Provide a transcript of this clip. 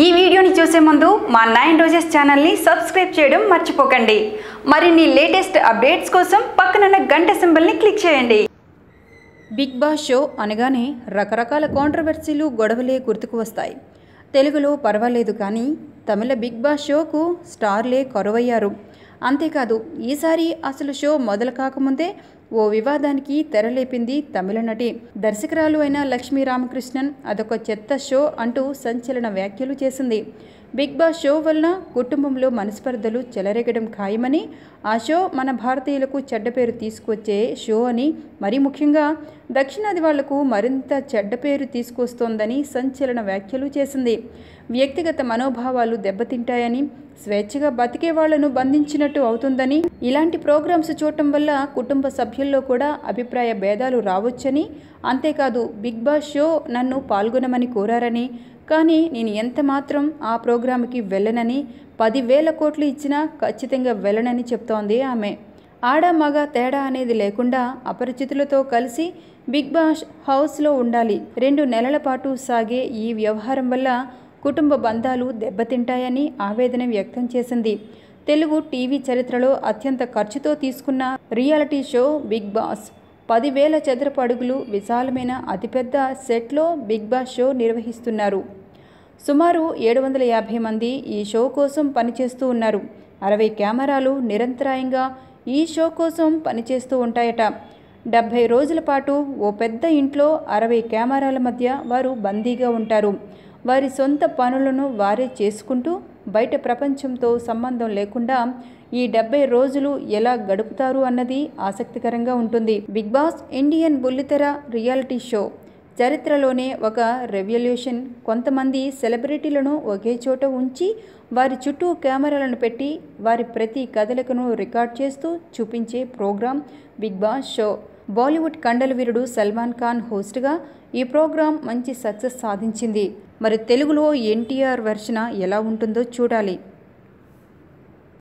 ఈ వీడియోని చూసే ముందు మా 9 రోజెస్ ఛానల్ని సబ్స్క్రైబ్ చేయడం మర్చిపోకండి. మరిన్ని లేటెస్ట్ అప్డేట్స్ కోసం పక్కనున్న గంట సింబల్ని క్లిక్ చేయండి. బిగ్ బాస్ షో అనగానే రకరకాల కాంట్రవర్సీలు గొడవలే గుర్తుకు వస్తాయి. తెలుగులో పర్వాలేదు కానీ తమిళ బిగ్ బాస్ షోకు స్టార్లే కరువయ్యారు. అంతేకాదు ఈసారి అసలు షో మొదలు కాకముందే ఓ వివాదానికి తెరలేపింది తమిళ నటి. దర్శకురాలు అయిన లక్ష్మీ రామకృష్ణన్ అదొక చెత్త షో అంటూ సంచలన వ్యాఖ్యలు చేసింది. బిగ్ బాస్ షో వలన కుటుంబంలో మనస్పర్ధలు చెలరేగడం ఖాయమని, ఆ షో మన భారతీయులకు చెడ్డ పేరు తీసుకొచ్చే షో అని, మరీ ముఖ్యంగా దక్షిణాది వాళ్లకు మరింత చెడ్డ పేరు తీసుకొస్తోందని సంచలన వ్యాఖ్యలు చేసింది. వ్యక్తిగత మనోభావాలు దెబ్బతింటాయని, స్వేచ్ఛగా బతికే వాళ్లను బంధించినట్టు అవుతుందని, ఇలాంటి ప్రోగ్రామ్స్ చూడటం వల్ల కుటుంబ సభ్యుల్లో కూడా అభిప్రాయ భేదాలు రావచ్చని, అంతేకాదు బిగ్ బాస్ షో నన్ను పాల్గొనమని కోరారని, కానీ నేను ఎంత మాత్రం ఆ ప్రోగ్రాంకి వెళ్ళనని, 10,000 కోట్లు ఇచ్చినా ఖచ్చితంగా వెళ్ళనని చెప్తోంది ఆమె. ఆడ మగ తేడా అనేది లేకుండా అపరిచితులతో కలిసి బిగ్ బాస్ హౌస్లో ఉండాలి. 2 నెలల పాటు సాగే ఈ వ్యవహారం వల్ల కుటుంబ బంధాలు దెబ్బతింటాయని ఆవేదన వ్యక్తం చేసింది. తెలుగు టీవీ చరిత్రలో అత్యంత ఖర్చుతో తీసుకున్న రియాలిటీ షో బిగ్ బాస్. 10,000 చదరపు అడుగులు విశాలమైన అతిపెద్ద సెట్లో బిగ్ బాస్ షో నిర్వహిస్తున్నారు. సుమారు 750 మంది ఈ షో కోసం పనిచేస్తూ ఉన్నారు. 60 కెమెరాలు నిరంతరాయంగా ఈ షో కోసం పనిచేస్తూ ఉంటాయట. 70 రోజుల పాటు ఓ పెద్ద ఇంట్లో 60 కెమెరాల మధ్య వారు బందీగా ఉంటారు. వారి సొంత పనులను వారే చేసుకుంటూ బయట ప్రపంచంతో సంబంధం లేకుండా ఈ 70 రోజులు ఎలా గడుపుతారు అన్నది ఆసక్తికరంగా ఉంటుంది. బిగ్ బాస్ ఇండియన్ బుల్లితెర రియాలిటీ షో చరిత్రలోనే ఒక రెవల్యూషన్. కొంతమంది సెలబ్రిటీలను ఒకే చోట ఉంచి వారి చుట్టూ కెమెరాలను పెట్టి వారి ప్రతి కదలికను రికార్డ్ చేస్తూ చూపించే program big boss show. Bollywood కండలవీరుడు సల్మాన్ ఖాన్ హోస్ట్గా ఈ ప్రోగ్రాం మంచి సక్సెస్ సాధించింది. మరి తెలుగులో ఎన్టీఆర్ వెర్షన్ ఎలా ఉంటుందో చూడాలి.